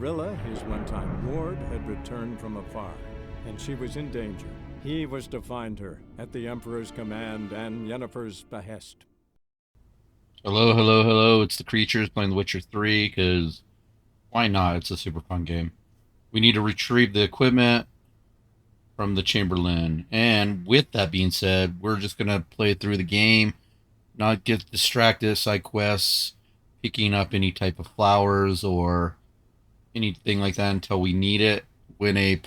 Rilla, his one-time ward, had returned from afar, and she was in danger. He was to find her at the Emperor's command and Yennefer's behest. Hello, hello, hello. It's the creatures playing The Witcher 3 because why not? It's a super fun game. We need to retrieve the equipment from the Chamberlain. And with that being said, we're just going to play through the game, not get distracted, side quests, picking up any type of flowers or anything like that until we need it. When a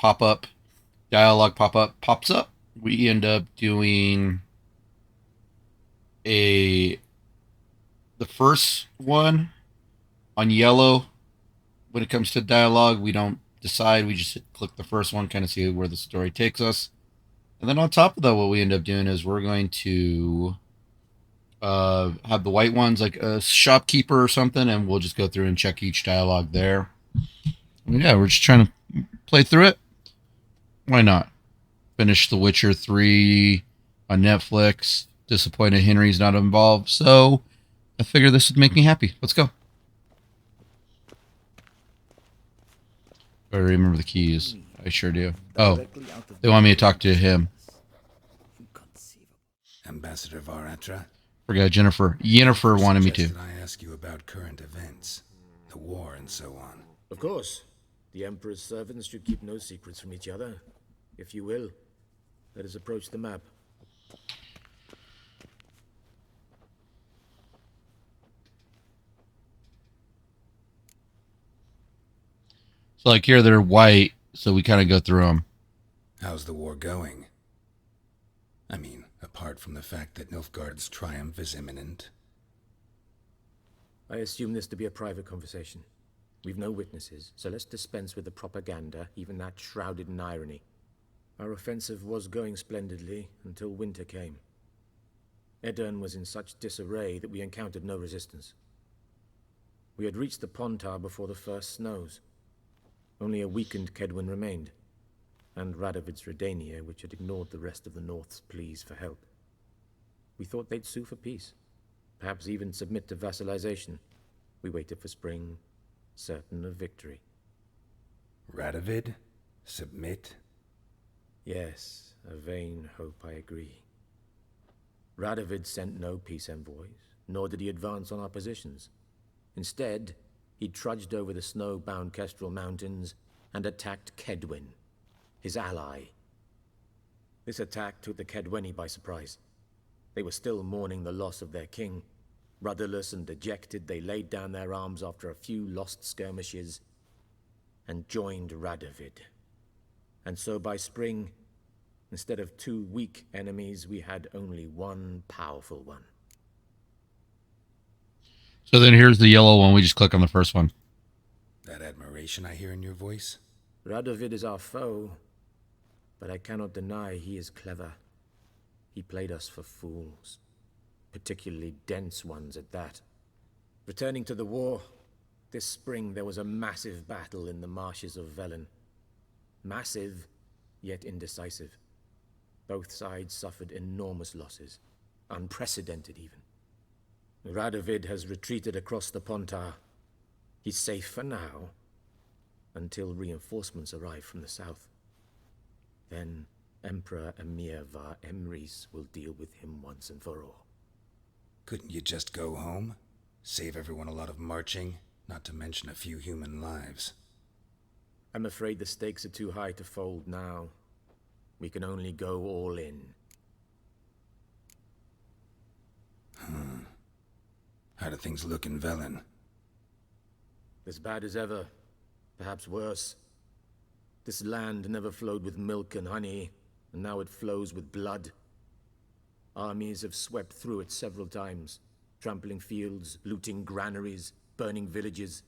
dialogue pop up pops up, we end up doing a the first one on yellow. When it comes to dialogue, we don't decide. We just click the first one, kind of see where the story takes us. And then on top of that, what we end up doing is we're going to have the white ones like a shopkeeper or something, and we'll just go through and check each dialogue there. And yeah, we're just trying to play through it. Why not? Finish The Witcher 3 on Netflix. Disappointed Henry's not involved, so I figure this would make me happy. Let's go. I remember the keys. I sure do. Oh, they want me to talk to him. Ambassador Varatra? Forgot Yennefer wanted me to. I ask you about current events, the war and so on. Of course. The Emperor's servants should keep no secrets from each other. If you will, let us approach the map. So like here they're white, so we kind of go through them. How's the war going? I mean, apart from the fact that Nilfgaard's triumph is imminent. I assume this to be a private conversation. We've no witnesses, so let's dispense with the propaganda, even that shrouded in irony. Our offensive was going splendidly until winter came. Edirn was in such disarray that we encountered no resistance. We had reached the Pontar before the first snows. Only a weakened Kedwin remained, and Radovid's Redania, which had ignored the rest of the North's pleas for help. We thought they'd sue for peace, perhaps even submit to vassalization. We waited for spring, certain of victory. Radovid? Submit? Yes, a vain hope, I agree. Radovid sent no peace envoys, nor did he advance on our positions. Instead, he trudged over the snow-bound Kestrel Mountains and attacked Kedwin, his ally. This attack took the Kedweni by surprise. They were still mourning the loss of their king. Rudderless and dejected, they laid down their arms after a few lost skirmishes and joined Radovid. And so by spring, instead of two weak enemies, we had only one powerful one. So then here's the yellow one. We just click on the first one. That admiration I hear in your voice? Radovid is our foe, but I cannot deny he is clever. He played us for fools, particularly dense ones at that. Returning to the war, this spring there was a massive battle in the marshes of Velen. Massive, yet indecisive. Both sides suffered enormous losses, unprecedented even. Radovid has retreated across the Pontar. He's safe for now, until reinforcements arrive from the south. Then Emperor Emir var Emrys will deal with him once and for all. Couldn't you just go home? Save everyone a lot of marching, not to mention a few human lives. I'm afraid the stakes are too high to fold now. We can only go all in. How do things look in Velen? As bad as ever, perhaps worse. This land never flowed with milk and honey, and now it flows with blood. Armies have swept through it several times, trampling fields, looting granaries, burning villages.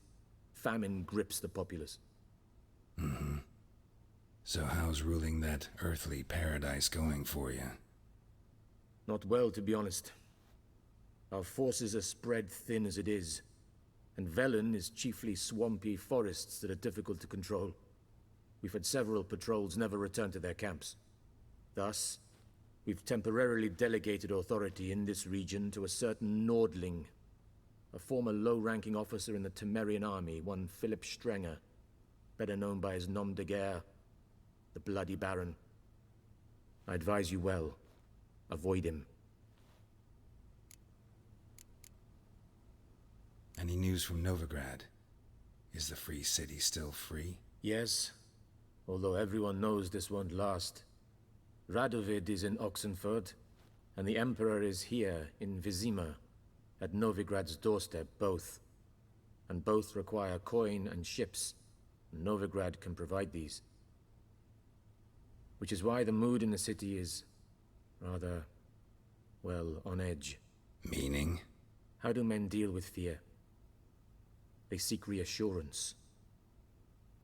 Famine grips the populace. So how's ruling that earthly paradise going for you? Not well, to be honest. Our forces are spread thin as it is, and Velen is chiefly swampy forests that are difficult to control. We've had several patrols never return to their camps. Thus, we've temporarily delegated authority in this region to a certain Nordling, a former low-ranking officer in the Temerian army, one Philip Strenger. better known by his nom de guerre, the Bloody Baron. I advise you well. Avoid him. Any news from Novigrad? Is the free city still free? Yes, although everyone knows this won't last. Radovid is in Oxenfurt, and the Emperor is here in Vizima, at Novigrad's doorstep, both. And both require coin and ships. Novigrad can provide these. Which is why the mood in the city is rather, well, on edge. Meaning? How do men deal with fear? They seek reassurance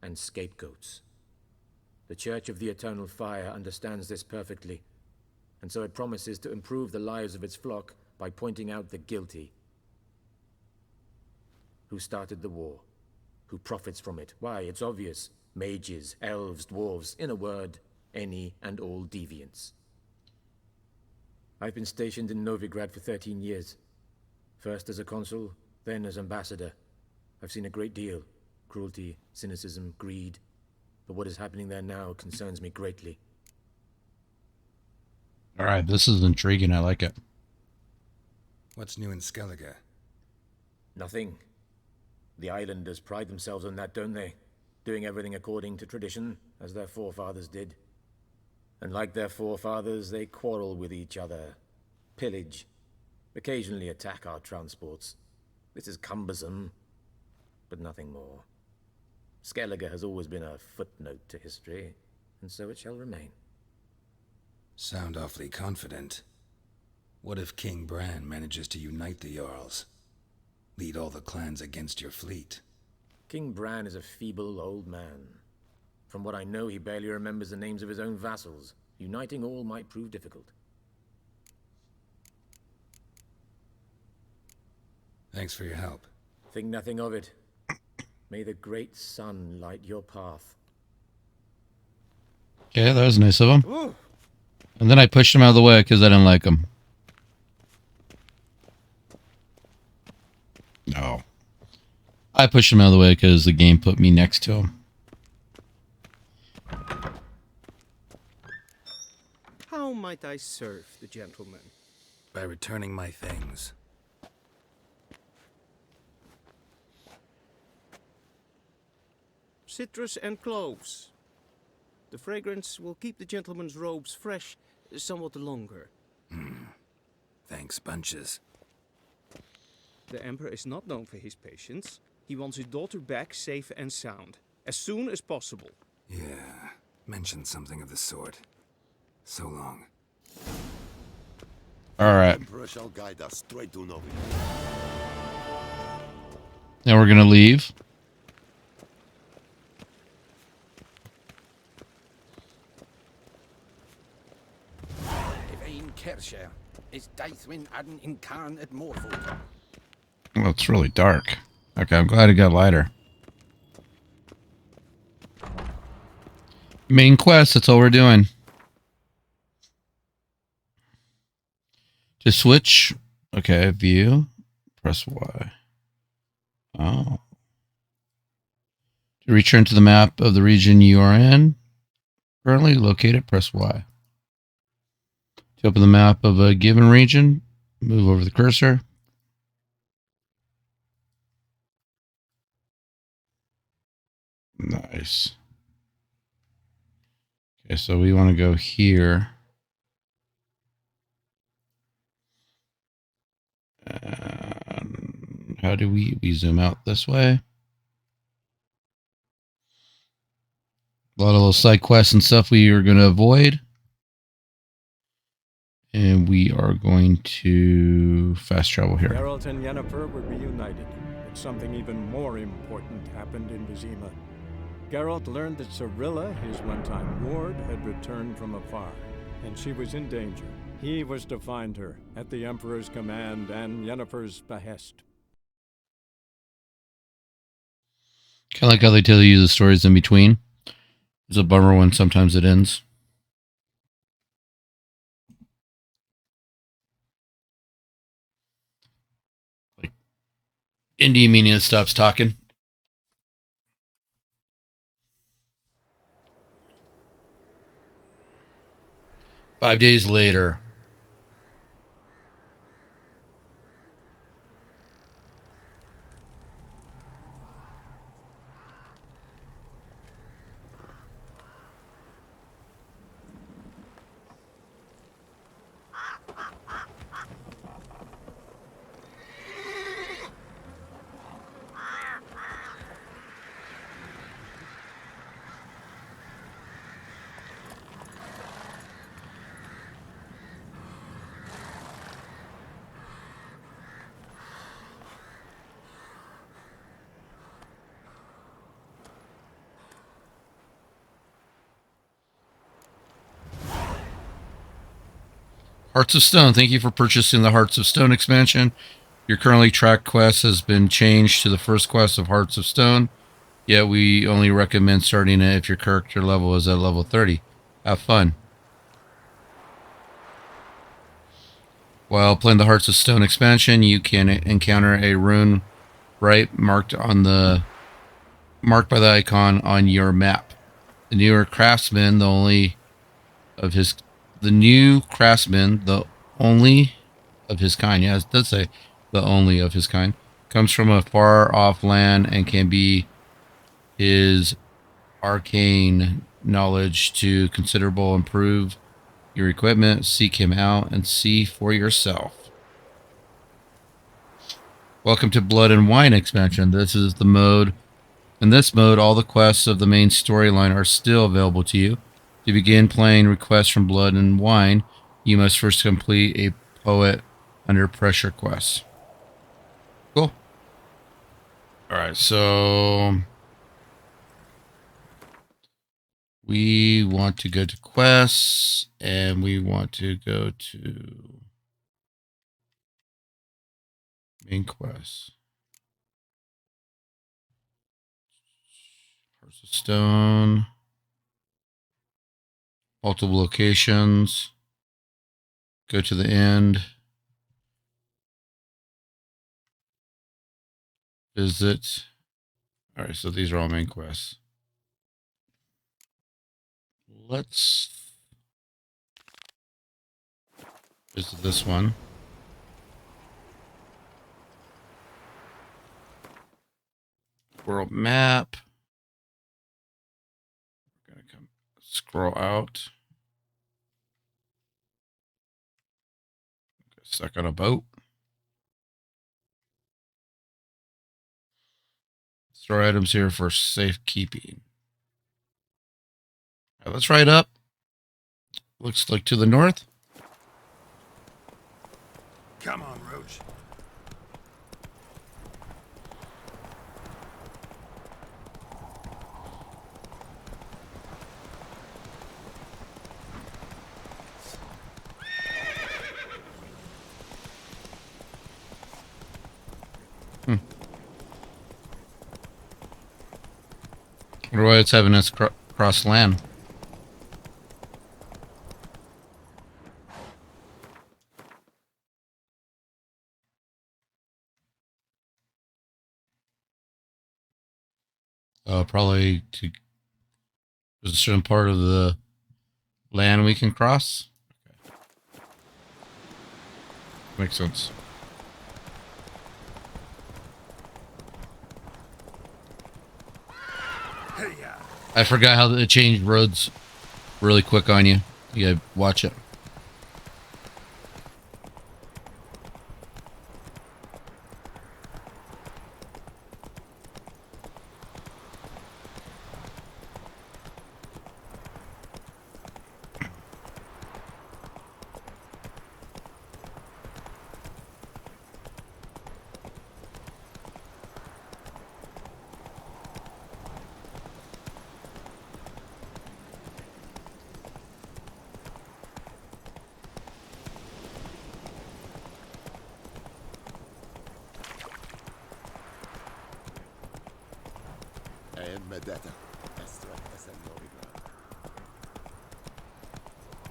and scapegoats. The Church of the Eternal Fire understands this perfectly, and so it promises to improve the lives of its flock by pointing out the guilty. Who started the war? Who profits from it? Why, it's obvious. Mages, elves, dwarves, in a word, any and all deviants. I've been stationed in Novigrad for 13 years. First as a consul, then as ambassador. I've seen a great deal. Cruelty, cynicism, greed. But what is happening there now concerns me greatly. All right, this is intriguing. I like it. What's new in Skellige? Nothing. The islanders pride themselves on that, don't they? Doing everything according to tradition, as their forefathers did. And like their forefathers, they quarrel with each other, pillage, occasionally attack our transports. This is cumbersome, but nothing more. Skellige has always been a footnote to history, and so it shall remain. Sound awfully confident. What if King Bran manages to unite the Jarls? Lead all the clans against your fleet? King Bran is a feeble old man. From what I know, he barely remembers the names of his own vassals. Uniting all might prove difficult. Thanks for your help. Think nothing of it. May the great sun light your path. Okay, that was nice of him. Ooh. And then I pushed him out of the way because I didn't like him. No. I pushed him out of the way because the game put me next to him. How might I serve the gentleman? By returning my things. Citrus and cloves. The fragrance will keep the gentleman's robes fresh somewhat longer. Thanks, bunches. The Emperor is not known for his patience. He wants his daughter back safe and sound, as soon as possible. Yeah, mentioned something of the sort. So long. All right. Emperor shall guide us straight to Novigrad. Now we're going to leave. Well, it's really dark. Okay, I'm glad it got lighter. Main quest, that's all we're doing. To switch, okay, view, press Y. Oh. To return to the map of the region you are in, currently located, press Y. To open the map of a given region, move over the cursor. Nice. Okay, so we want to go here. And how do we zoom out this way? A lot of little side quests and stuff we are going to avoid. And we are going to fast travel here. Geralt and Yennefer were reunited, but something even more important happened in Vizima. Geralt learned that Cirilla, his one-time ward, had returned from afar, and she was in danger. He was to find her, at the Emperor's command and Yennefer's behest. Kind of like how they tell you the stories in between. It's a bummer when sometimes it ends. Indie meaning it stops talking. 5 days later. Hearts of Stone. Thank you for purchasing the Hearts of Stone expansion. Your currently tracked quest has been changed to the first quest of Hearts of Stone. Yet we only recommend starting it if your character level is at level 30. Have fun. While playing the Hearts of Stone expansion, you can encounter a rune marked by the icon on your map. The newer craftsman, the only of his kind. Yeah, it does say the only of his kind. Comes from a far off land and can be his arcane knowledge to considerable improve your equipment. Seek him out and see for yourself. Welcome to Blood and Wine expansion. This is the mode. In this mode, all the quests of the main storyline are still available to you. To begin playing Requests from Blood and Wine, you must first complete a Poet Under Pressure quest. Cool. Alright, so we want to go to quests, and we want to go to main quest. Hearts of Stone. Multiple locations. Go to the end. Visit. Alright, so these are all main quests. Let's visit this one. World map. We're gonna come scroll out. Get stuck on a boat. Store items here for safekeeping. Right, let's ride up. Looks like to the north. Come on, Roach. Wonder why it's having us cross land. Probably to there's a certain part of the land we can cross. Okay. Makes sense. I forgot how they changed roads really quick on you. You gotta watch it.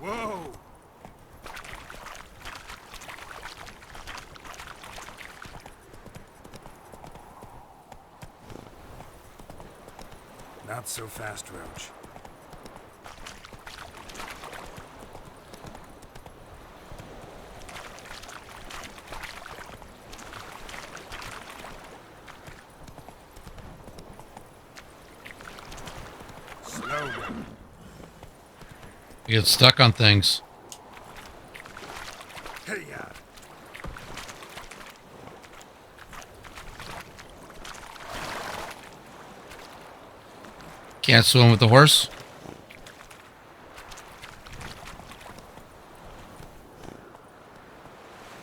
Whoa! Not so fast, Roach. You get stuck on things. Can't swim with the horse.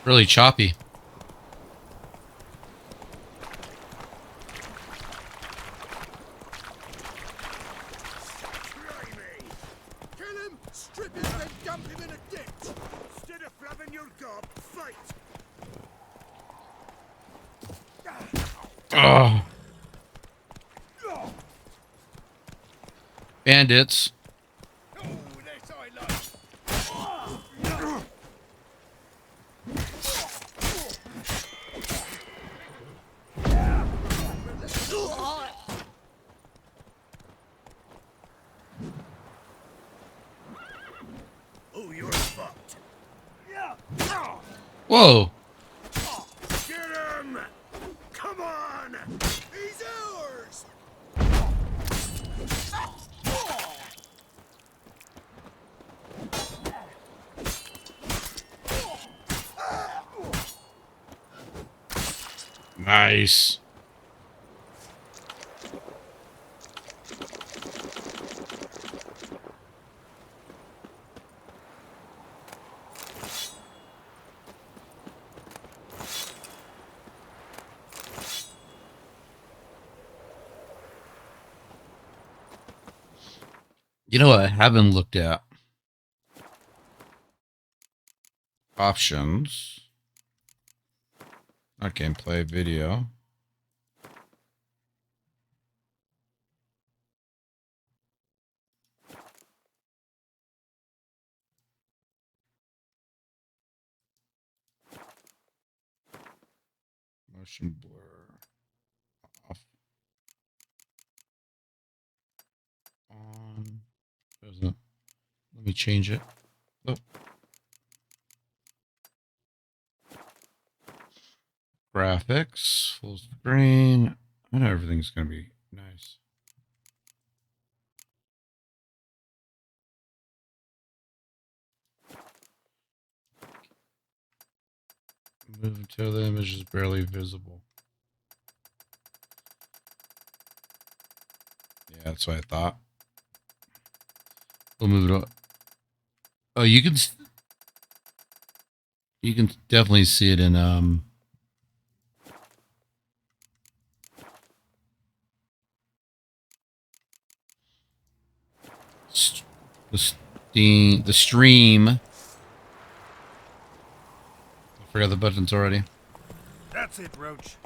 Really choppy. Oh. Bandits. Oh, you're fucked. Whoa. Get him! Come on! He's ours! Nice. You know what I haven't looked at? Options. Not gameplay, video. Motion blur. Off. On. Doesn't. Let me change it. Oh. Graphics. Full screen. I know everything's going to be nice. Move until the image is barely visible. Yeah, that's what I thought. We'll move it up. Oh, you can definitely see it in the stream. I forgot the buttons already. That's it, Roach.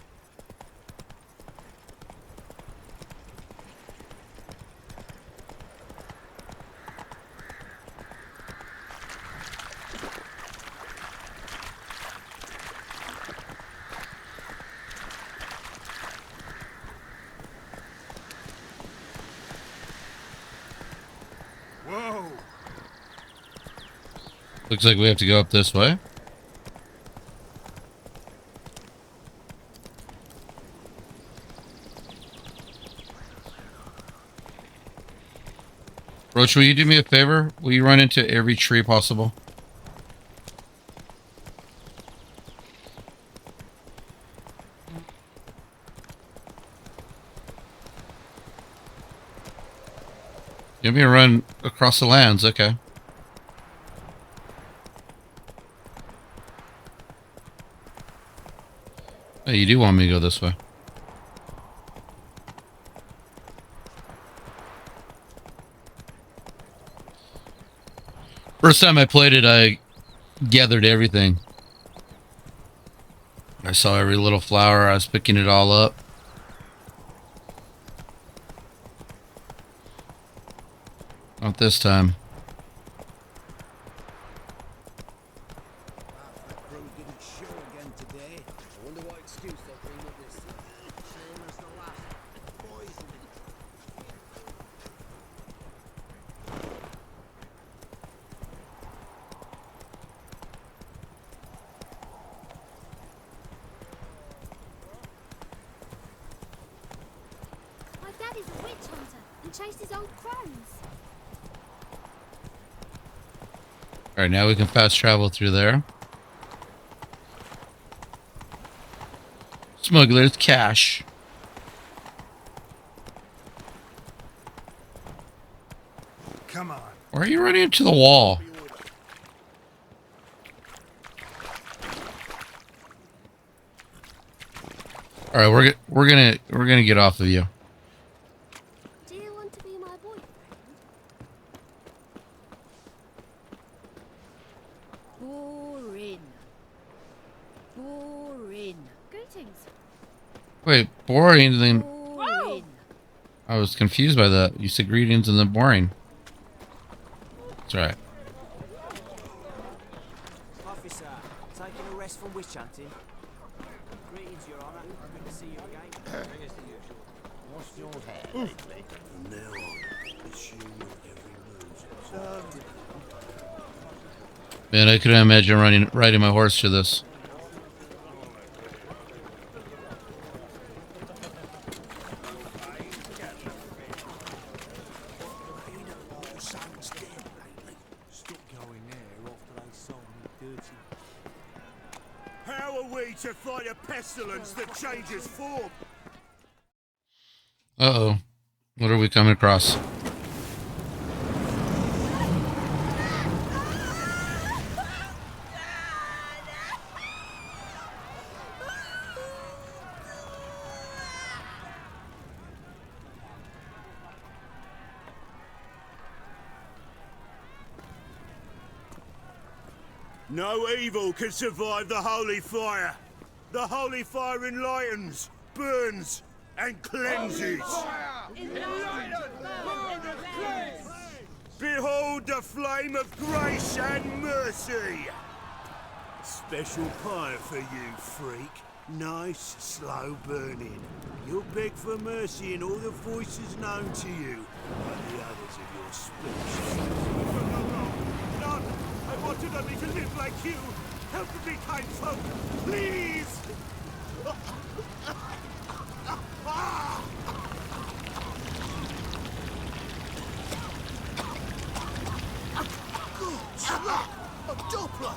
Whoa! Looks like we have to go up this way. Roach, will you do me a favor? Will you run into every tree possible? You want me to run across the lands? Okay. Hey, you do want me to go this way. First time I played it, I gathered everything. I saw every little flower. I was picking it all up. Not this time. chased his old crows. Alright, now we can fast travel through there. Smuggler's cash. Come on. Why are you running into the wall? All right, we're gonna get off of you. Do you want to be my boyfriend? Boring. Boring. Greetings. Wait, boring? Then Boring. I was confused by that. You said greetings and then boring. That's right. Officer, taking a rest from witch hunting. Greetings, Your Honor. Good to see you again. What's your hair lately? From now on, assume every move's Man, I couldn't imagine riding my horse through this. How are we to fight a pestilence that changes form? Uh-oh. What are we coming across? No evil can survive the holy fire. The holy fire enlightens, burns, and cleanses. Behold the flame of grace and mercy. Special pie for you, freak. Nice, slow burning. You'll beg for mercy in all the voices known to you by the others of your species. No, I wanted only to live like you. Help me, kind folk, please! Good slap! A Doppler!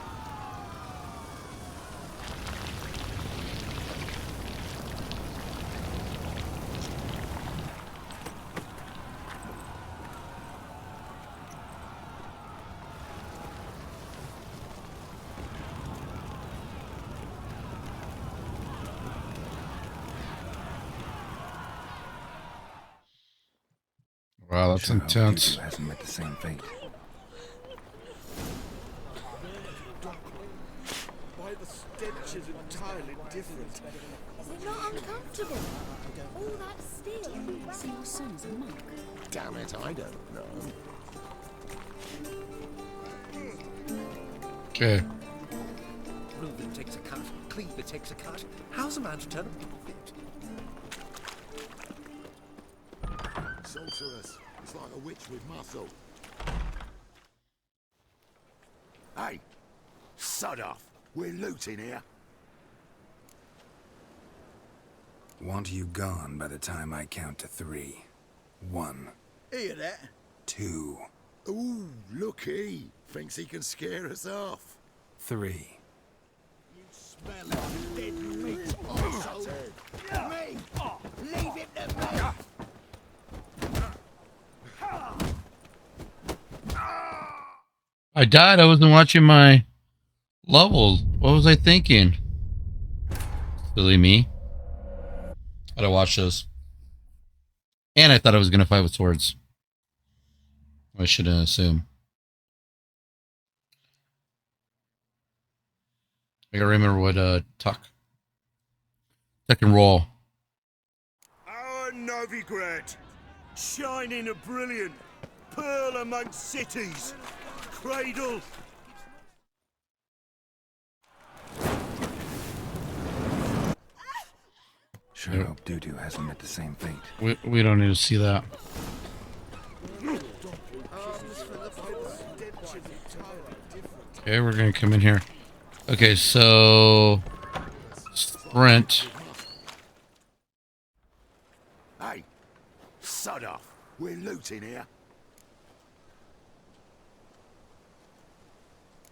Wow, that's intense. Hasn't met the same fate. Why the stench is entirely different. Is it not uncomfortable? All that steel. So your son's a monk. Damn it, I don't know. Okay. Reuben takes a cut, Cleaver takes a cut. How's a man to turn a profit? Sorceress. It's like a witch with muscle. Hey, sod off. We're looting here. Want you gone by the time I count to 3. 1, Hear that? 2, Ooh, looky. Thinks he can scare us off. 3. You smell of dead meat. Also, me. Leave it to me. I died. I wasn't watching my levels. What was I thinking? Silly me. I gotta watch this. And I thought I was gonna fight with swords. I should assume. I gotta remember what tuck and roll. Our Novigrad, shining and brilliant, pearl amongst cities, cradle. Sure hope Dudu hasn't met the same fate. We don't need to see that. Okay, we're gonna come in here. Okay, so sprint. Hey, sod off. We're looting here.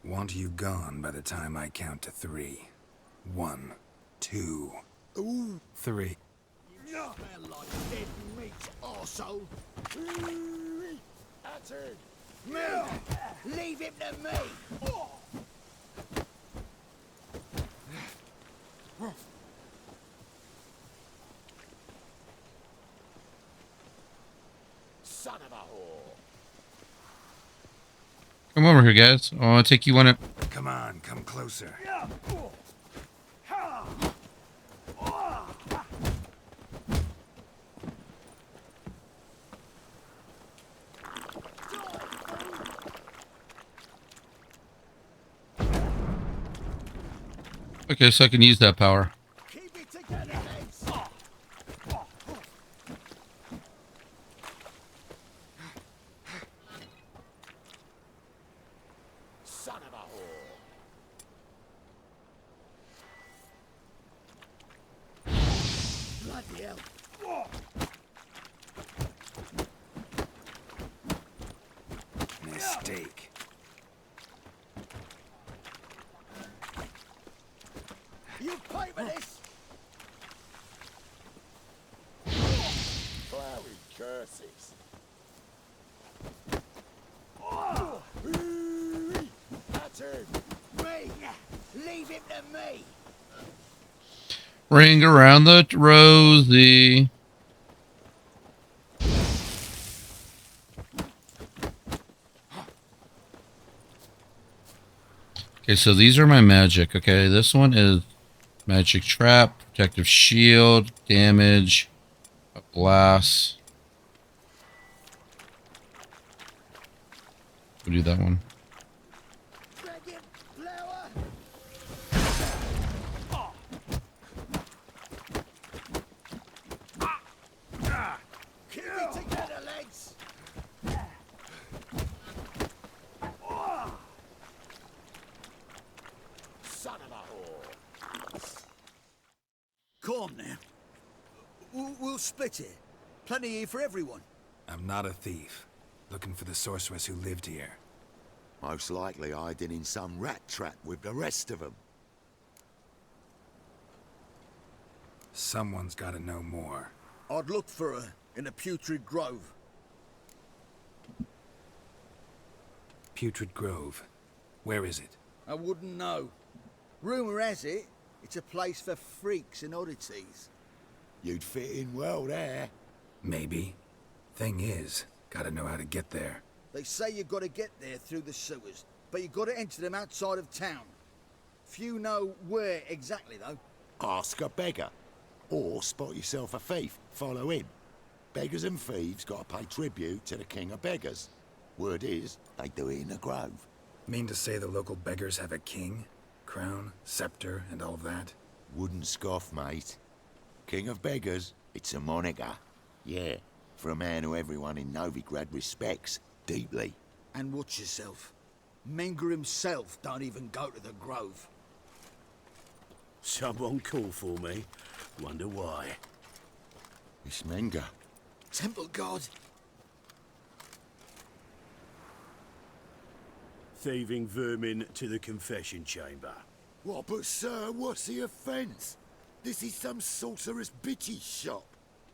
Want you gone by the time I count to 3. 1, 2, Ooh. 3. You smell like dead meat, arsehole. That's it. Me! Leave him to me! Son of a whore! Come over here, guys. I want to take you on it. Come on, come closer. Okay, so I can use that power. Keep it together, lads! Son of a whore! Bloody hell! Mistake. You pay for this! Clouded curses! That's him! Me! Leave him to me! Ring around the rosy. Okay, so these are my magic. Okay, this one is magic trap, protective shield, damage, a glass. We'll do that one. Dragon flower! Keep it together, lads! Son of a whore! Calm now. We'll split it. Plenty here for everyone. I'm not a thief. Looking for the sorceress who lived here. Most likely hiding in some rat trap with the rest of them. Someone's got to know more. I'd look for her in the Putrid Grove. Putrid Grove. Where is it? I wouldn't know. Rumour has it, it's a place for freaks and oddities. You'd fit in well there. Maybe. Thing is, gotta know how to get there. They say you've got to get there through the sewers, but you've got to enter them outside of town. Few know where exactly, though. Ask a beggar. Or spot yourself a thief. Follow him. Beggars and thieves got to pay tribute to the king of beggars. Word is, they do it in the grove. Mean to say the local beggars have a king? Crown, scepter, and all that? Wouldn't scoff, mate. King of beggars, it's a moniker. Yeah, for a man who everyone in Novigrad respects deeply. And watch yourself. Menger himself don't even go to the Grove. Someone call for me. Wonder why. It's Menger. Temple God. Thieving vermin to the confession chamber. What, but sir, what's the offence? This is some sorcerer's bitchy shop.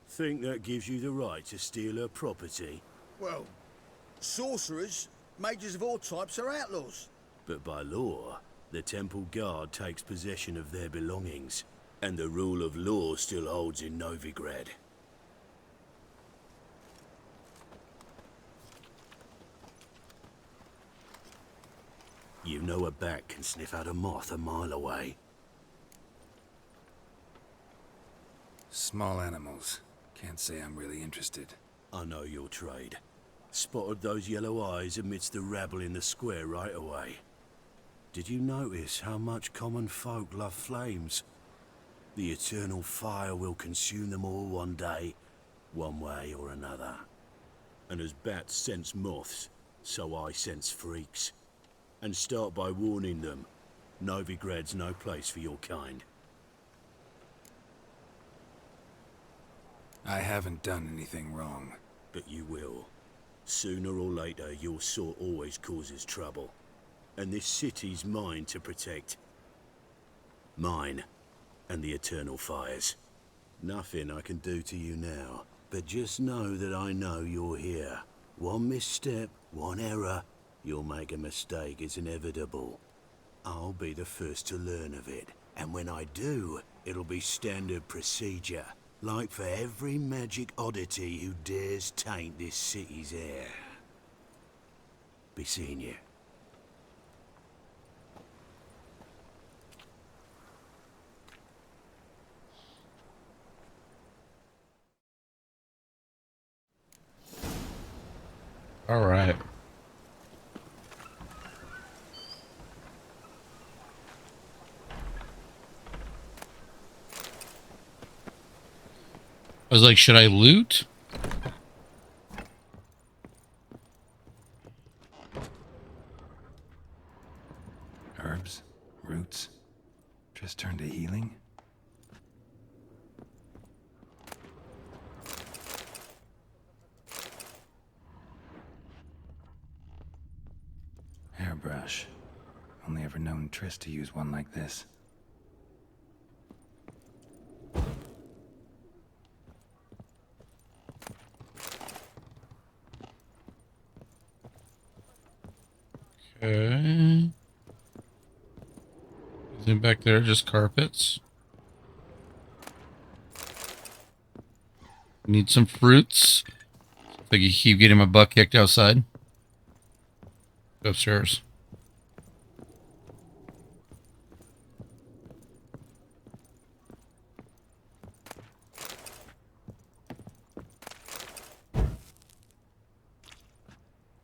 Think that gives you the right to steal her property? Well, sorcerers, mages of all types are outlaws. But by law, the temple guard takes possession of their belongings, and the rule of law still holds in Novigrad. You know a bat can sniff out a moth a mile away. Small animals. Can't say I'm really interested. I know your trade. Spotted those yellow eyes amidst the rabble in the square right away. Did you notice how much common folk love flames? The eternal fire will consume them all one day, one way or another. And as bats sense moths, so I sense freaks. And start by warning them, Novigrad's no place for your kind. I haven't done anything wrong. but you will. Sooner or later, your sort always causes trouble. And this city's mine to protect. Mine. And the eternal fires. Nothing I can do to you now, but just know that I know you're here. One misstep, one error, you'll make a mistake, it's inevitable. I'll be the first to learn of it, and when I do, it'll be standard procedure, like for every magic oddity who dares taint this city's air. Be seeing you. All right. I was like, should I loot? Herbs? Roots? Just turn to healing? Hairbrush. Only ever known Triss to use one like this. Okay. Anything back there? Just carpets. Need some fruits. If I can keep getting my butt kicked outside. Go upstairs.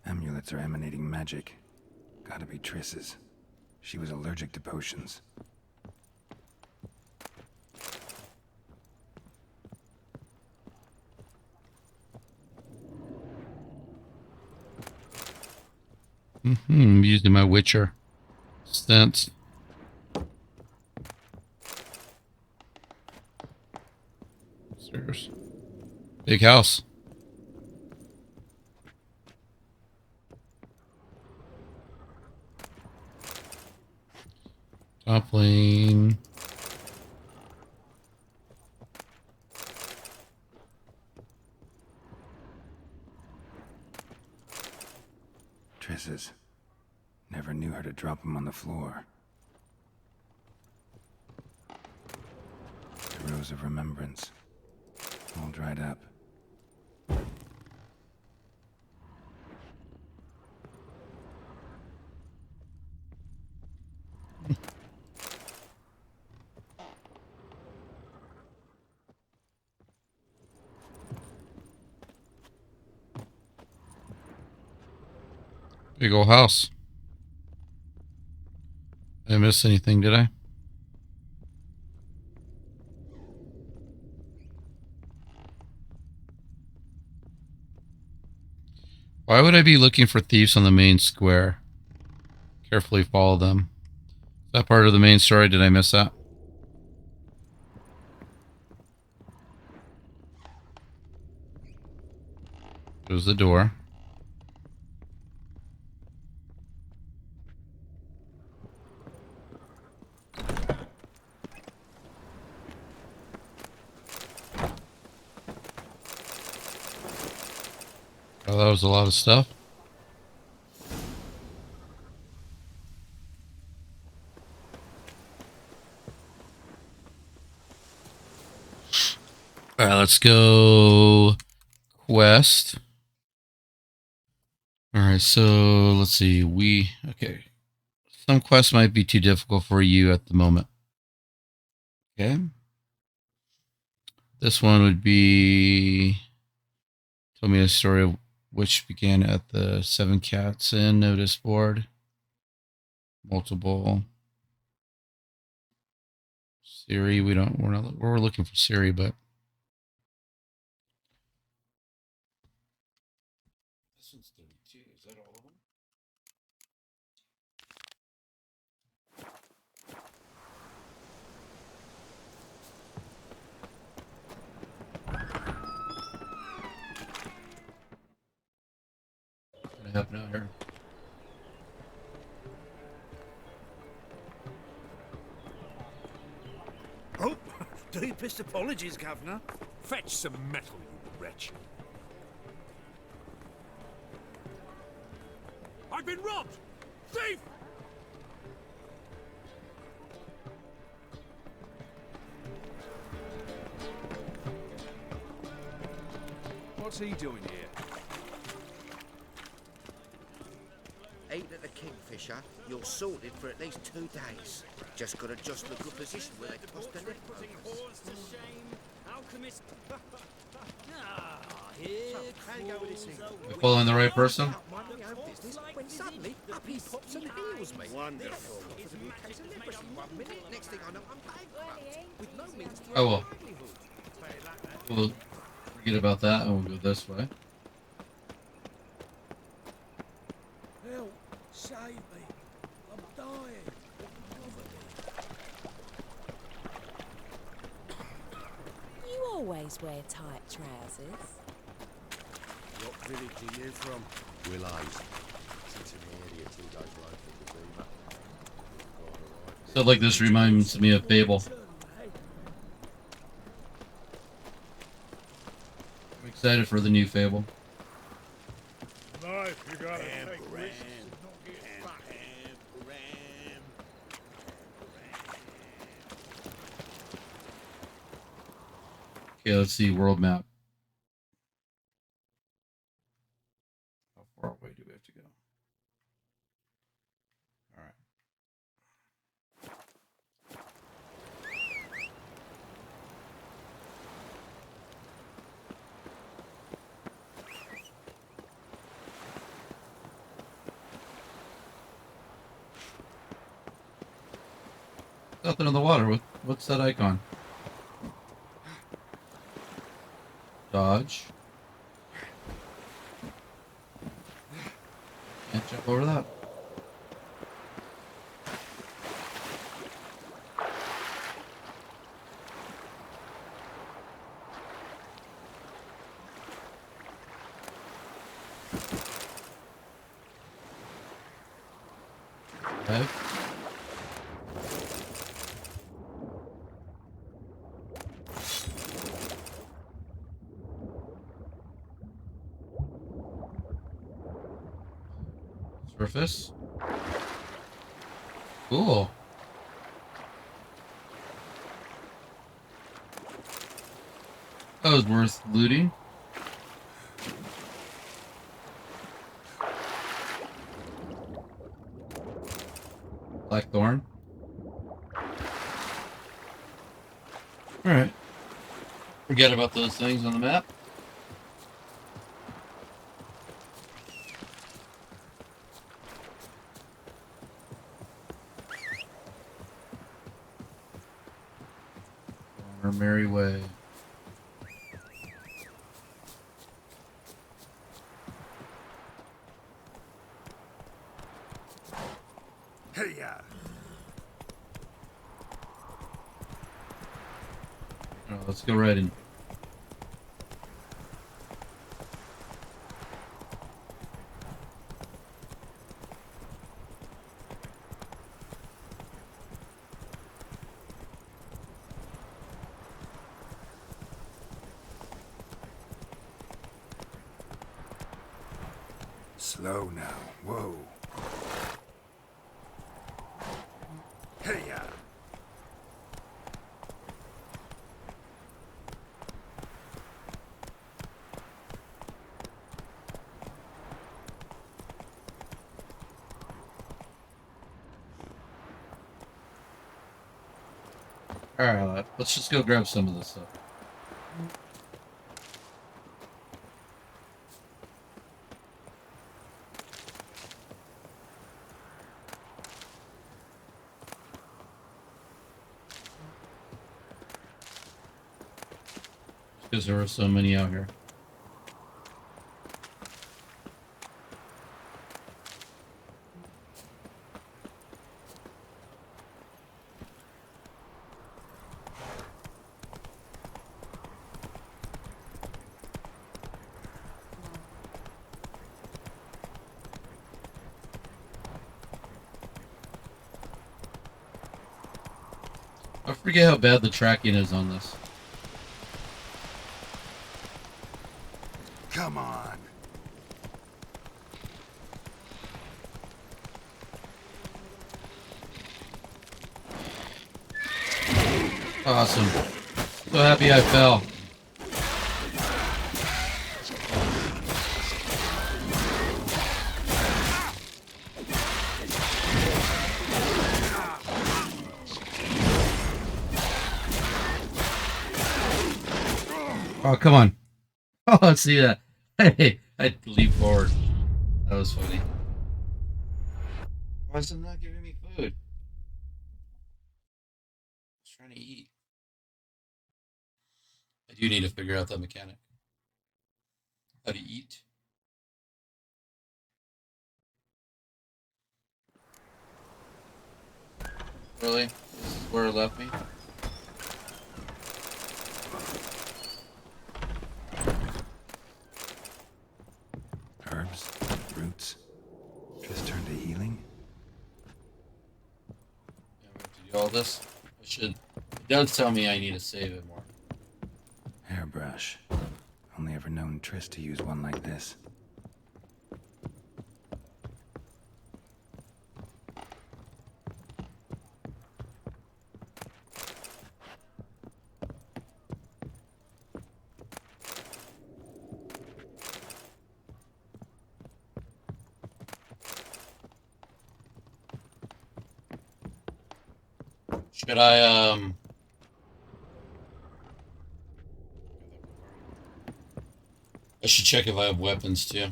Amulets are emanating magic. Gotta be Triss's. She was allergic to potions. I'm using my Witcher stance. Upstairs. Big house. Toppling. Triss's. Never knew her to drop them on the floor. The rose of remembrance. All dried up. Big old house. Did I miss anything, did I? Why would I be looking for thieves on the main square? Carefully follow them. Is that part of the main story? Did I miss that? There's the door. Oh, that was a lot of stuff. All right, let's go quest. All right, so let's see. Okay. Some quests might be too difficult for you at the moment. Okay. This one would be tell me a story of which began at the Seven Cats Inn notice board. Multiple. Siri, we're looking for Siri, but this one's 32. Is that all of them? happened out here. Oh, deepest apologies, Governor. Fetch some metal, you wretch. I've been robbed! Thief! What's he doing here? Eat at the Kingfisher, you're sorted for at least 2 days. Just gotta adjust the good position where they toss the net. We following the right person? When suddenly, up he pops and heals me. Wonderful. Next thing I know, I'm bankrupt. With no means to Oh well. livelihood. We'll forget about that and we'll go this way. Help! Save me! I'm dying! You always wear tight trousers. What village are you from? Willows. Sits in the area 2 days away from the Beamer. Stuff like this reminds me of Fable. I'm excited for the new Fable. Life, you gotta take risks. Okay, let's see world map. How far away do we have to go? All right. Nothing in the water. What's that icon? Dodge. Can't jump over that. Okay. Surface. Cool. That was worth looting. Blackthorn. Alright. Forget about those things on the map. On our merry way. Hey-ya! Let's go right in. Slow now. Whoa. Hey-ya! Alright, let's just go grab some of this stuff. Because there were so many out here. I forget how bad the tracking is on this. Come on. Awesome. So happy I fell. Oh, come on. Oh, let's see that. Hey, I leap forward. That was funny. Why is it not giving me food? I was trying to eat. I do need to figure out that mechanic. How to eat. Really? This is where it left me? Herbs, roots. Just turn to healing. Yeah, we have to do all this. I should. It does tell me I need to save it more. Hairbrush. Only ever known Triss to use one like this. Should I, I should check if I have weapons, too.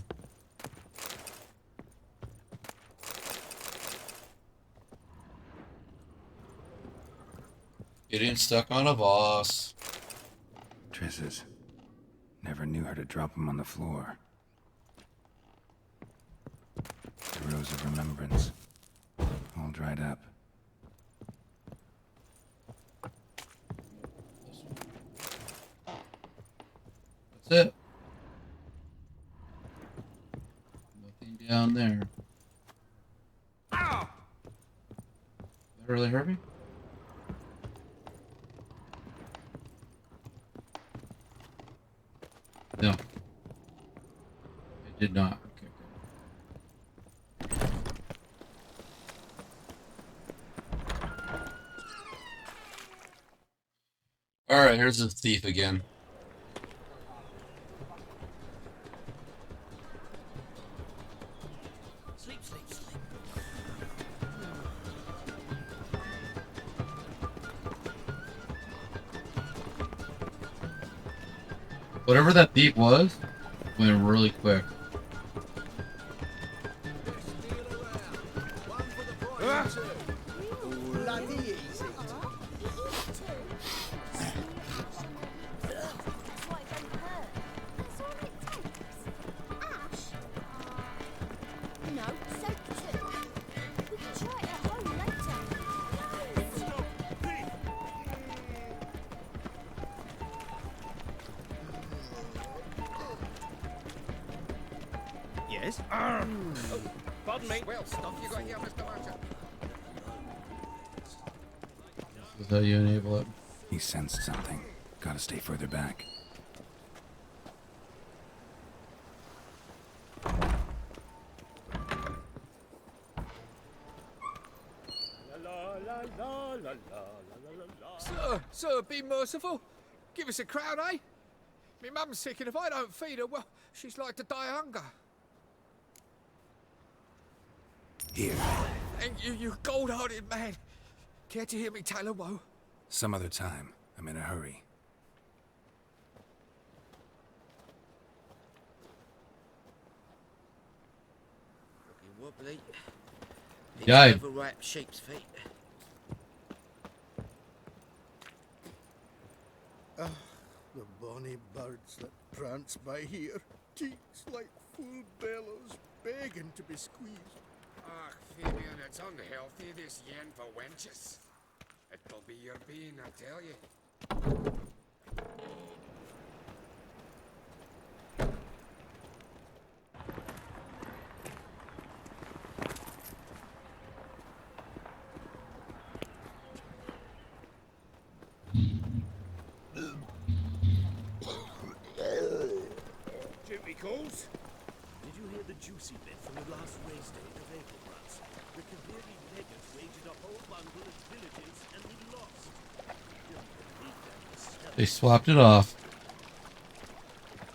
Getting stuck on a boss. Triss's. Never knew her to drop him on the floor. The rose of remembrance. All dried up. That's it. Nothing down there. That really hurt me? No. It did not. Okay, good. Alright, here's the thief again. Sleep, sleep, sleep. Whatever that thief was, went really quick. Bloody easy. No, soak too. We can try it at home later. Yes? Pardon me. Well, stuff you got here, Mr. Merchant. This is how you enable it. He sensed something. Gotta stay further back. Sir, be merciful. Give us a crown, eh? Me mum's sick, and if I don't feed her, well, she's like to die of hunger. Here. Thank you, you gold-hearted man. Care to hear me tell a woe? Some other time. I'm in a hurry. Looking wobbly. It's Died. overripe sheep's feet. Ah, the bonny birds that prance by here. Cheeks like full bellows, begging to be squeezed. Ah, Fabian, it's unhealthy, this yen for wenches. It'll be your being, I tell you. course. Did you hear the juicy bit from the last race day of Aprilbrats? The Kaviri beggars raided a whole bundle of villages and we lost. Don't believe that yourself. They swapped it off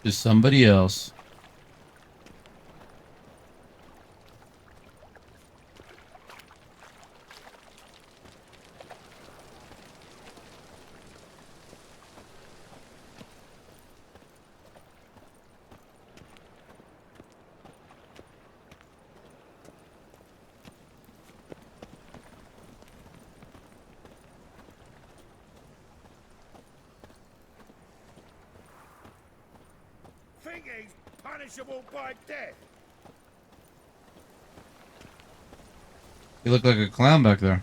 to somebody else. Think he's punishable by death? You look like a clown back there.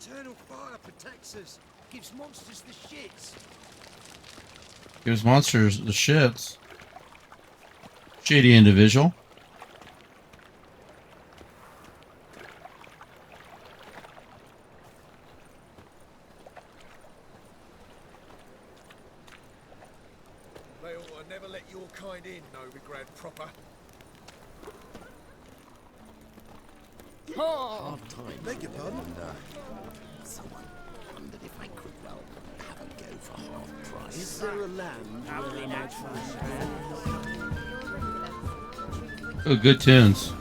Eternal fire protects us. Gives monsters the shits. Gives monsters the shits. Shady individual. They ought to never let your kind in, Novigrad proper. Half time. Beg your pardon? Someone wondered if I could, well, have a go for half price. Is there a land where I might find Oh, good tunes.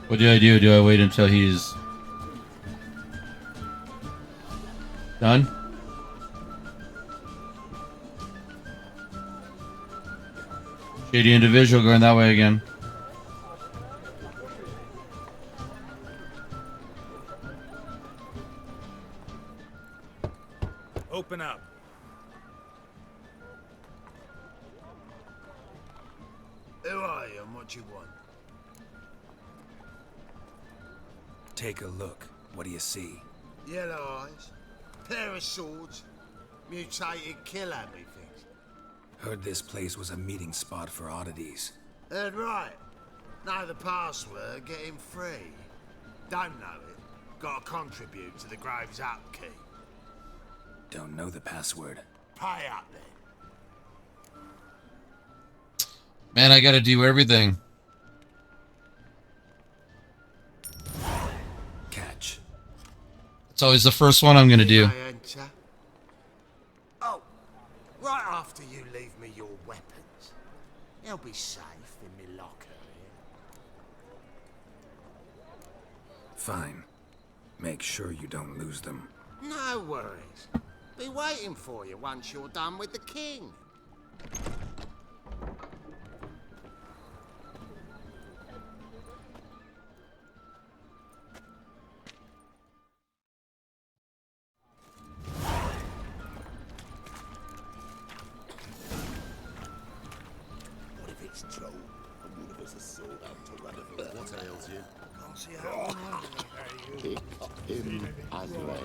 What do I do? Do I wait until he's done? Shady individual going that way again. Open up. Who are you and what you want? Take a look. What do you see? Yellow eyes, pair of swords, mutated kill everything. Heard this place was a meeting spot for oddities. Heard right. Know the password, get him free. Don't know it, gotta contribute to the Grove's upkeep. Don't know the password. Pay up then. Man, I gotta do everything. Catch. It's always the first one I'm gonna do. I enter. Oh, right after you leave me your weapons. They'll be safe in me locker here. Fine. Make sure you don't lose them. No worries. Be waiting for you once you're done with the king. What if it's Joe and one of us is sold out to Radical? What ails you? Can't see how Kick him as leg.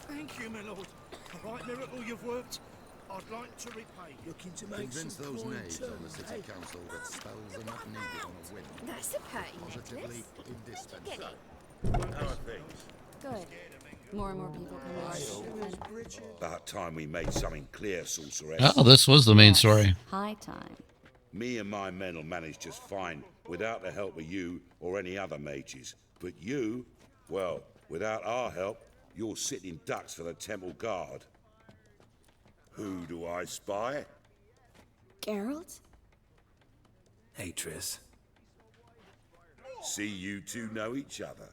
Thank you, my lord. A right miracle you've worked. I'd like to repay you. Looking to make Convince some those coin knaves on the terms, city eh? council that spells are not needed on a whim. That's a pretty Positively necklace. indispensable. How are things? Good. More and more people come in. About time we made something clear, sorceress. Oh, this was the main story. High time. Me and my men will manage just fine without the help of you or any other mages. But you, well, without our help, you're sitting ducks for the temple guard. Who do I spy? Geralt? Hey, Triss. See you two know each other.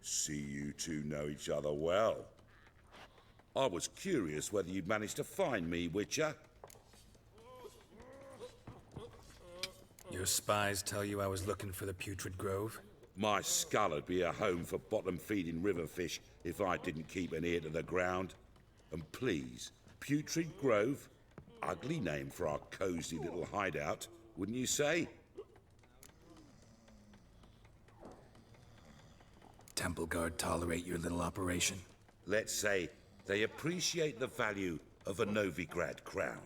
See you two know each other well. I was curious whether you'd managed to find me, Witcher. Your spies tell you I was looking for the Putrid Grove? My skull would be a home for bottom-feeding river fish if I didn't keep an ear to the ground. And please, Putrid Grove? Ugly name for our cozy little hideout, wouldn't you say? Temple Guard tolerate your little operation? Let's say they appreciate the value of a Novigrad crown.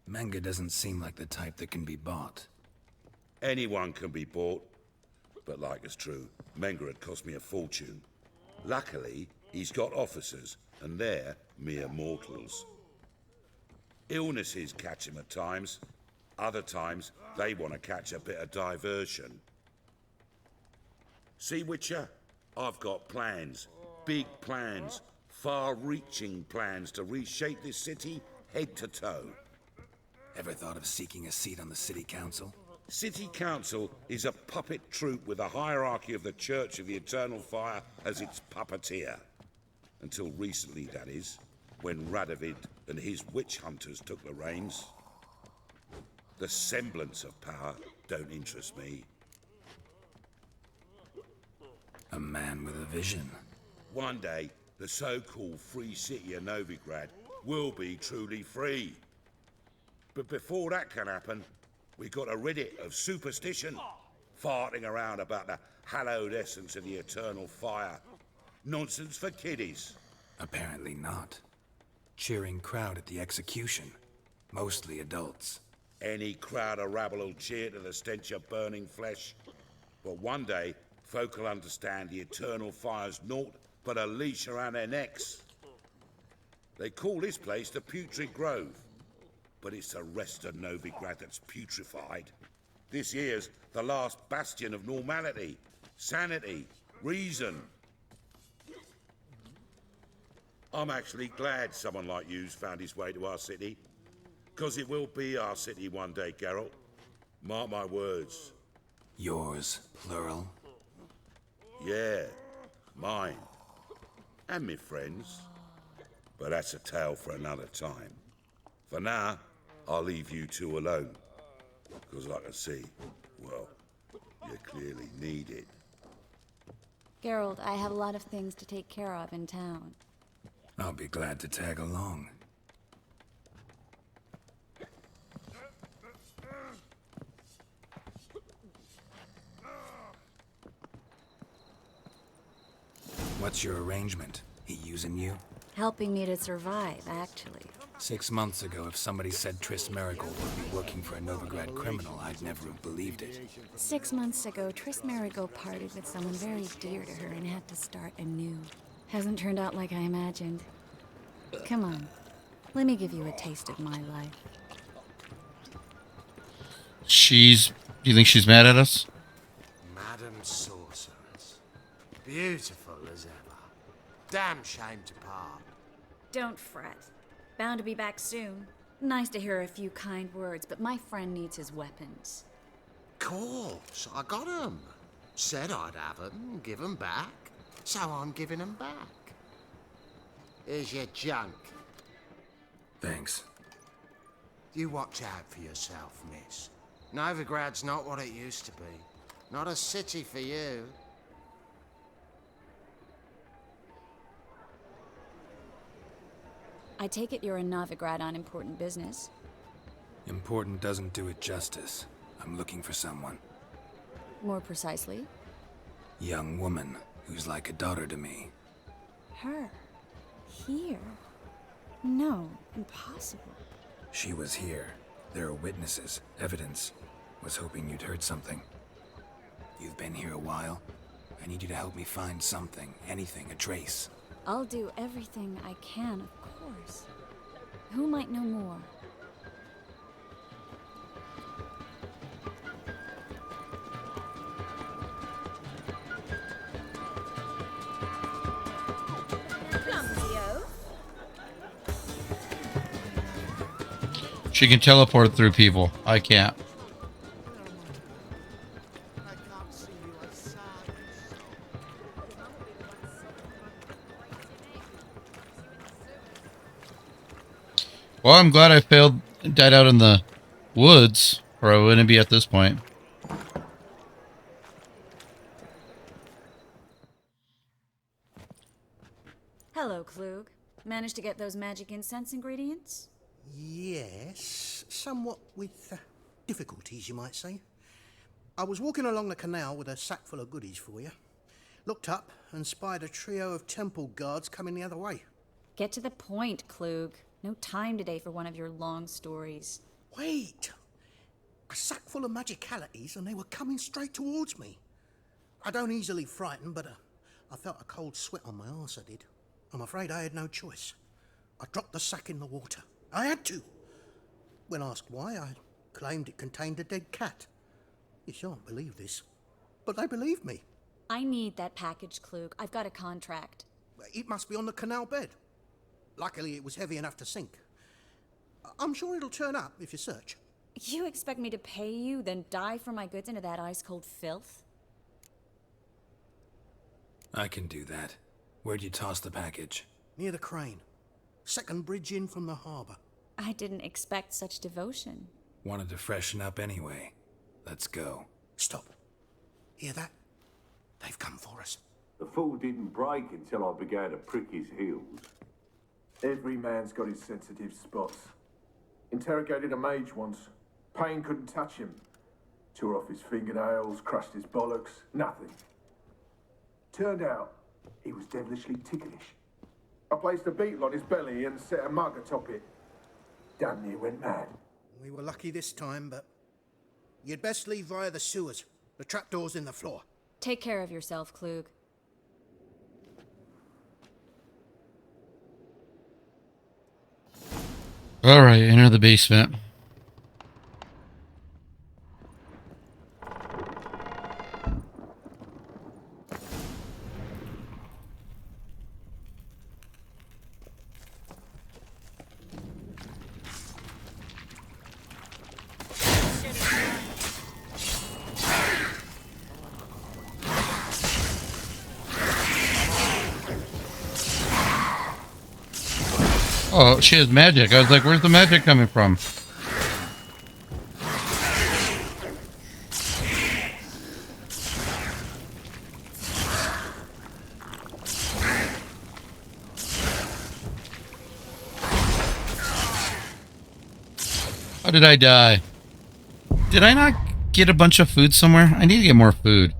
Menga doesn't seem like the type that can be bought. Anyone can be bought, but like it's true, Menga had cost me a fortune. Luckily, he's got officers, and they're mere mortals. Illnesses catch him at times. Other times, they want to catch a bit of diversion. See, Witcher? I've got plans. Big plans. Far-reaching plans to reshape this city head to toe. Ever thought of seeking a seat on the city council? City Council is a puppet troupe with a hierarchy of the Church of the Eternal Fire as its puppeteer. Until recently, that is, when Radovid and his witch hunters took the reins. The semblance of power don't interest me. A man with a vision. One day, the so-called free city of Novigrad will be truly free. But before that can happen, we got to rid it of superstition, farting around about the hallowed essence of the eternal fire. Nonsense for kiddies. Apparently not. Cheering crowd at the execution. Mostly adults. Any crowd of rabble will cheer to the stench of burning flesh. But one day, folk will understand the eternal fire's naught but a leash around their necks. They call this place the Putrid Grove. But it's the rest of Novigrad that's putrefied. This here's the last bastion of normality, sanity, reason. I'm actually glad someone like you's found his way to our city. Because it will be our city one day, Geralt. Mark my words. Yours, plural? Yeah, mine. And me friends. But that's a tale for another time. For now, I'll leave you two alone. Because I can see, well, you clearly need it. Geralt, I have a lot of things to take care of in town. I'll be glad to tag along. What's your arrangement? He using you? Helping me to survive, actually. 6 months ago, if somebody said Triss Marigold would be working for a Novigrad criminal, I'd never have believed it. 6 months ago, Triss Marigold parted with someone very dear to her and had to start anew. Hasn't turned out like I imagined. Come on, let me give you a taste of my life. Do you think she's mad at us? Madam Sorceress. Beautiful as ever. Damn shame to part. Don't fret. Bound to be back soon. Nice to hear a few kind words, but my friend needs his weapons. Course, I got 'em. Said I'd have 'em and give 'em back. So I'm giving 'em back. Here's your junk. Thanks. You watch out for yourself, miss. Novigrad's not what it used to be. Not a city for you. I take it you're in Novigrad on important business. Important doesn't do it justice. I'm looking for someone. More precisely? Young woman who's like a daughter to me. Her? Here? No, impossible. She was here. There are witnesses, evidence. Was hoping you'd heard something. You've been here a while. I need you to help me find something, anything, a trace. I'll do everything I can, of course. Who might know more? She can teleport through people. I can't. Well, I'm glad I died out in the woods, or I wouldn't be at this point. Hello, Klug. Managed to get those magic incense ingredients? Yes, somewhat with difficulties, you might say. I was walking along the canal with a sack full of goodies for you. Looked up and spied a trio of temple guards coming the other way. Get to the point, Klug. No time today for one of your long stories. Wait! A sack full of magicalities and they were coming straight towards me. I don't easily frighten, but I felt a cold sweat on my arse, I did. I'm afraid I had no choice. I dropped the sack in the water. I had to. When asked why, I claimed it contained a dead cat. You shan't believe this, but they believed me. I need that package, Klug. I've got a contract. It must be on the canal bed. Luckily, it was heavy enough to sink. I'm sure it'll turn up if you search. You expect me to pay you, then dive for my goods into that ice-cold filth? I can do that. Where'd you toss the package? Near the crane. Second bridge in from the harbour. I didn't expect such devotion. Wanted to freshen up anyway. Let's go. Stop. Hear that? They've come for us. The fool didn't break until I began to prick his heels. Every man's got his sensitive spots. Interrogated a mage once. Pain couldn't touch him. Tore off his fingernails, crushed his bollocks, nothing. Turned out, he was devilishly ticklish. I placed a beetle on his belly and set a mug atop it. Damn near went mad. We were lucky this time, but you'd best leave via the sewers. The trapdoor's in the floor. Take care of yourself, Klug. All right, enter the basement. Oh, she has magic. I was like, where's the magic coming from? How did I die? Did I not get a bunch of food somewhere? I need to get more food.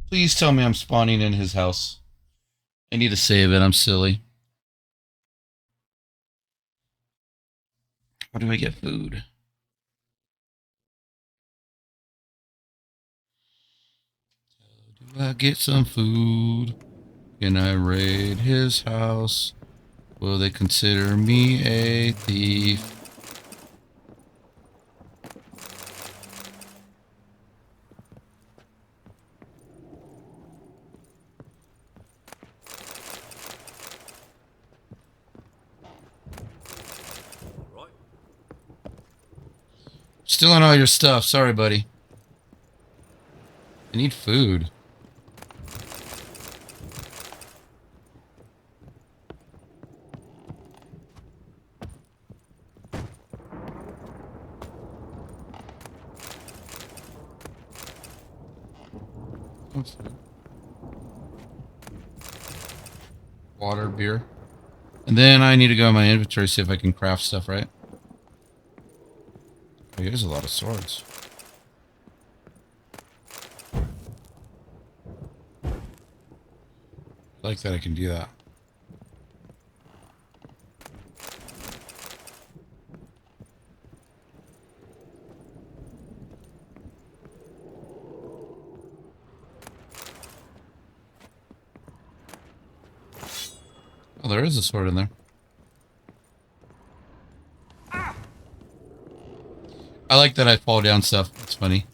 Please tell me I'm spawning in his house. I need to save it. I'm silly. How do I get food? How do I get some food? Can I raid his house? Will they consider me a thief? Still on all your stuff. Sorry, buddy. I need food. Water, beer. And then I need to go in my inventory, see if I can craft stuff, right? Oh, here's a lot of swords. I like that I can do that. Oh, there is a sword in there. I like that I fall down stuff. It's funny.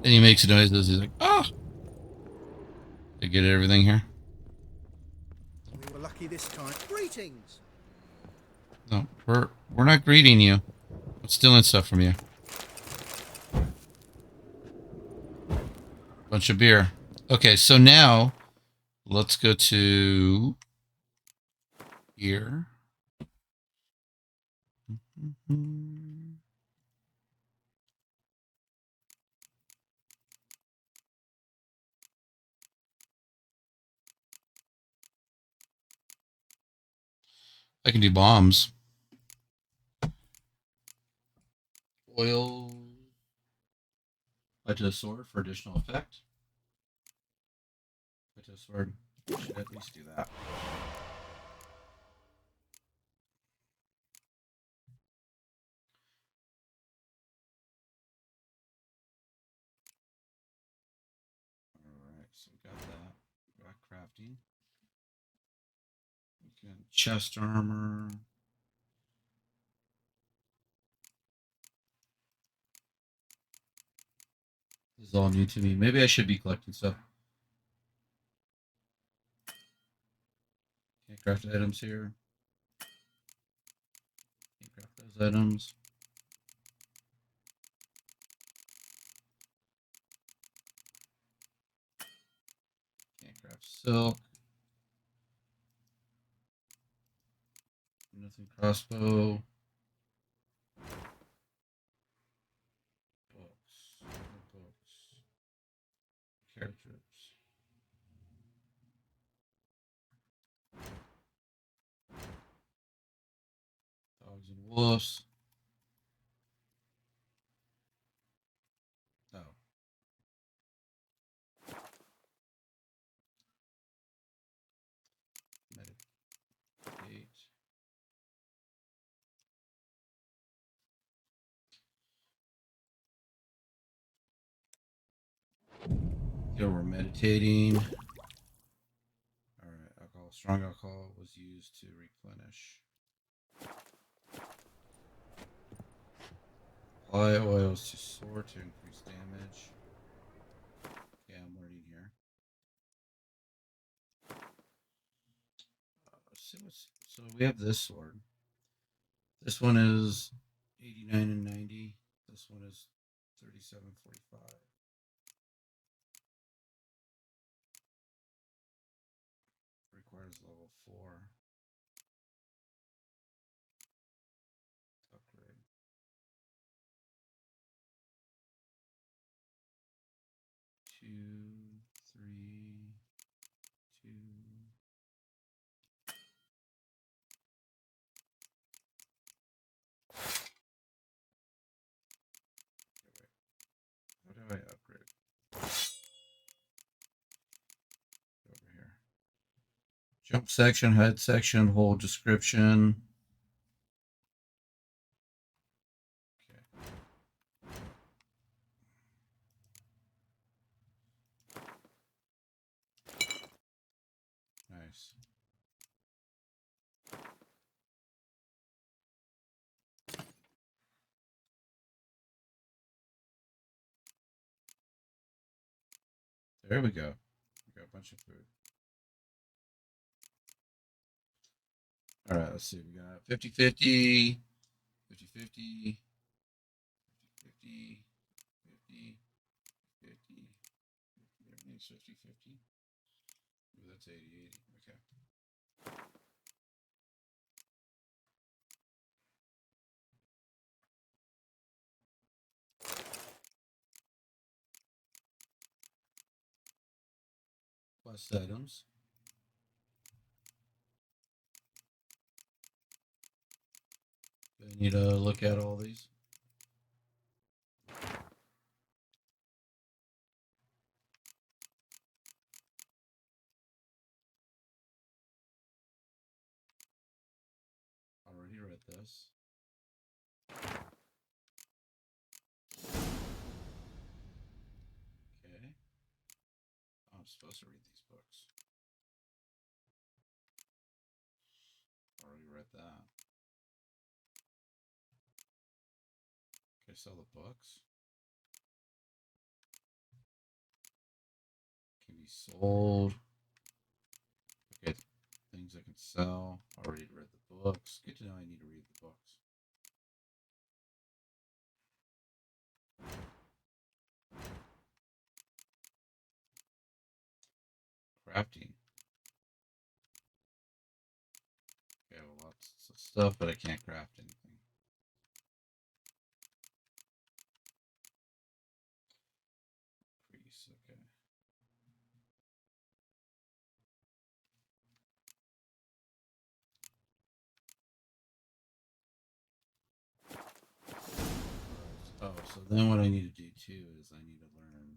And he makes noises. He's like, ah! Did I get everything here? We were lucky this time. Greetings! No, we're not greeting you. I'm stealing stuff from you. Bunch of beer. Okay, so now let's go to here. I can do bombs. Oil. Put to a sword for additional effect. Put to a sword. Should at least do that. Alright, so we got that. Got crafting. We can chest armor. This is all new to me. Maybe I should be collecting stuff. Can't craft items here. Can't craft those items. Can't craft silk. Nothing crossbow. Books. No books. Characters. Dogs and wolves. Oh. Meditate. Here we're meditating. Alright, alcohol. Strong alcohol was used to replenish. Apply oils to sword to increase damage. Okay, I'm learning here. Let's see what's. So we have this sword. This one is 89 and 90. This one is 37.45. Requires level 4. Upgrade. Two, three, two. How do I upgrade? Over here. Jump section, head section, whole description. Nice. There we go. We got a bunch of food. All right, let's see. We got 50-50, 50-50, 50-50, 50, 50. Everything's 50-50. Ooh, that's 80-80. Okay. Quest items. Do I need to look at all these? Already read this. Okay. I'm supposed to read these books. Already read that. Can I sell the books? Can be sold. Okay, things I can sell. Already read the books. Good to know I need to read the books. Crafting. Okay, well, lots of stuff, but I can't craft anything. Increase, okay. So then what I need to do too is I need to learn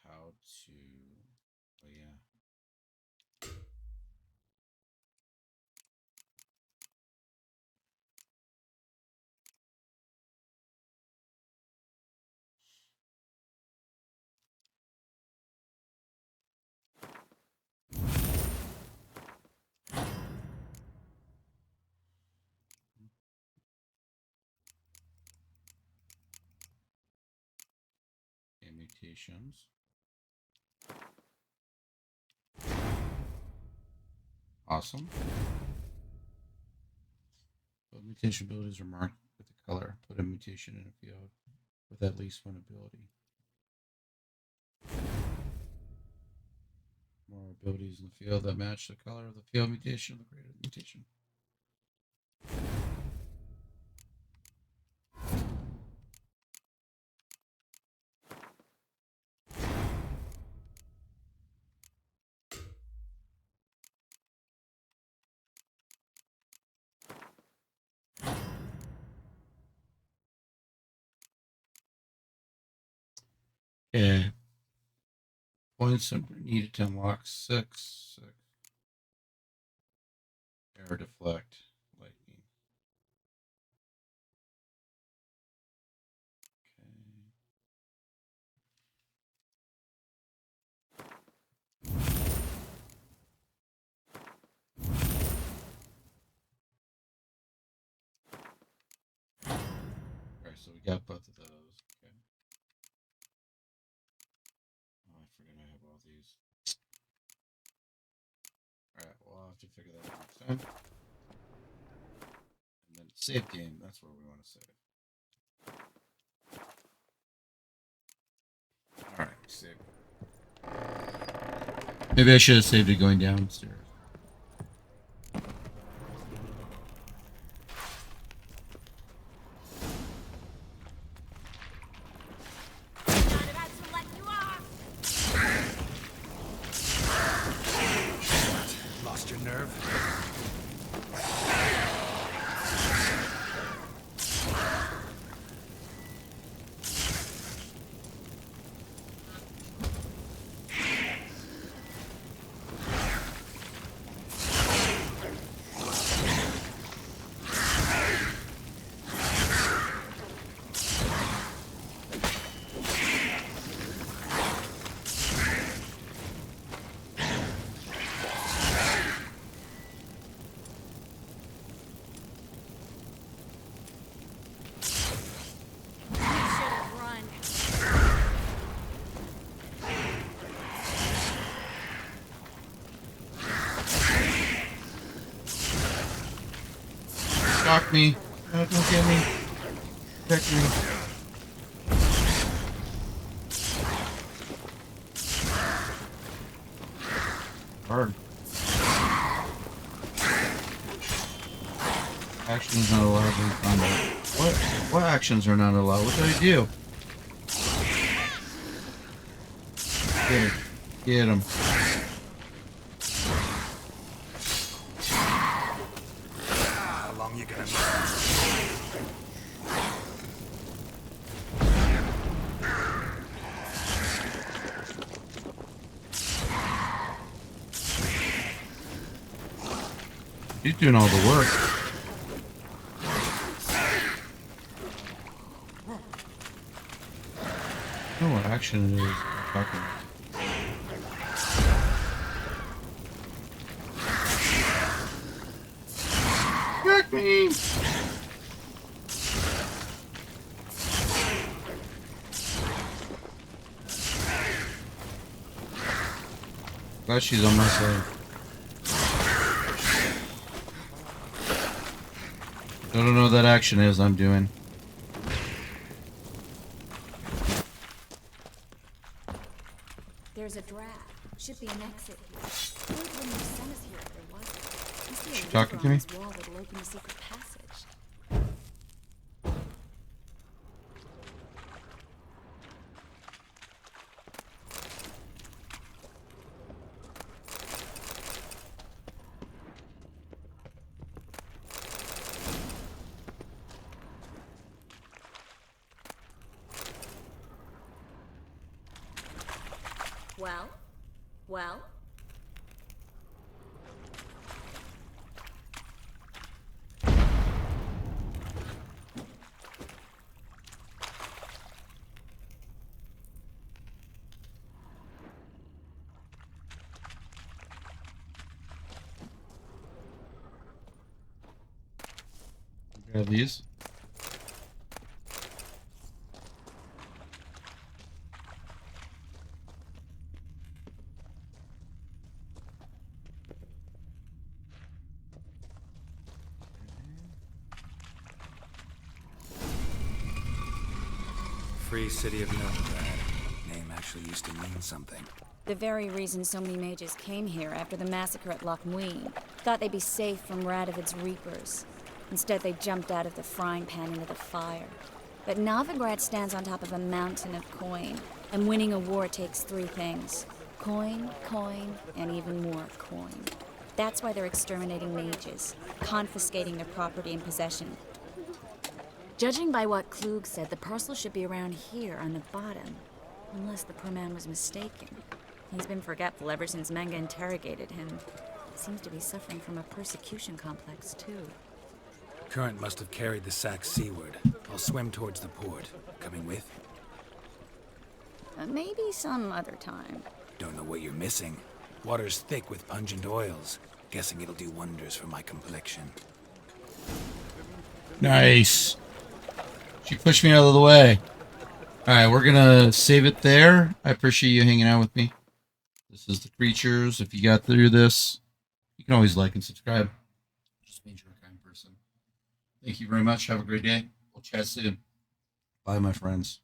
how to, oh yeah. Mutations. Awesome. But mutation abilities are marked with the color. Put a mutation in a field with at least one ability. More abilities in the field that match the color of the field mutation, the greater the mutation. Yeah. Points needed to unlock 6. Air deflect. Lightning. Alright, so we got both of those. Okay. Oh, I forget I have all these. Alright, well, I'll have to figure that out next time. And then save game, that's where we want to save. Alright, save. Maybe I should have saved it going downstairs. Lost your nerve? Shock me. No, don't get me. Protect me. Hard. Actions not allowed in combat. What actions are not allowed? What did I do? Get him. Get him. How long you gonna He's doing all the work. I don't know what action it is. Fucking. Back me! Glad she's on my side. I don't know what that action is I'm doing. There's a draft. Should be an exit here. When you sent us here, there wasn't. Must be a She talking to me? lever on this wall that'll open a secret passage. Well? Well? Grab these. Free city of Novigrad. Name actually used to mean something. The very reason so many mages came here after the massacre at Loch Muin. Thought they'd be safe from Radovid's reapers. Instead, they jumped out of the frying pan into the fire. But Novigrad stands on top of a mountain of coin, and winning a war takes three things. Coin, coin, and even more coin. That's why they're exterminating mages, confiscating their property and possession. Judging by what Klug said, the parcel should be around here on the bottom. Unless the poor man was mistaken. He's been forgetful ever since Manga interrogated him. Seems to be suffering from a persecution complex, too. Current must have carried the sack seaward. I'll swim towards the port. Coming with? Maybe some other time. Don't know what you're missing. Water's thick with pungent oils. Guessing it'll do wonders for my complexion. Nice. She pushed me out of the way. Alright, we're gonna save it there. I appreciate you hanging out with me. This is The Creatures. If you got through this, you can always like and subscribe. Just means you're a kind person. Thank you very much. Have a great day. We'll chat soon. Bye, my friends.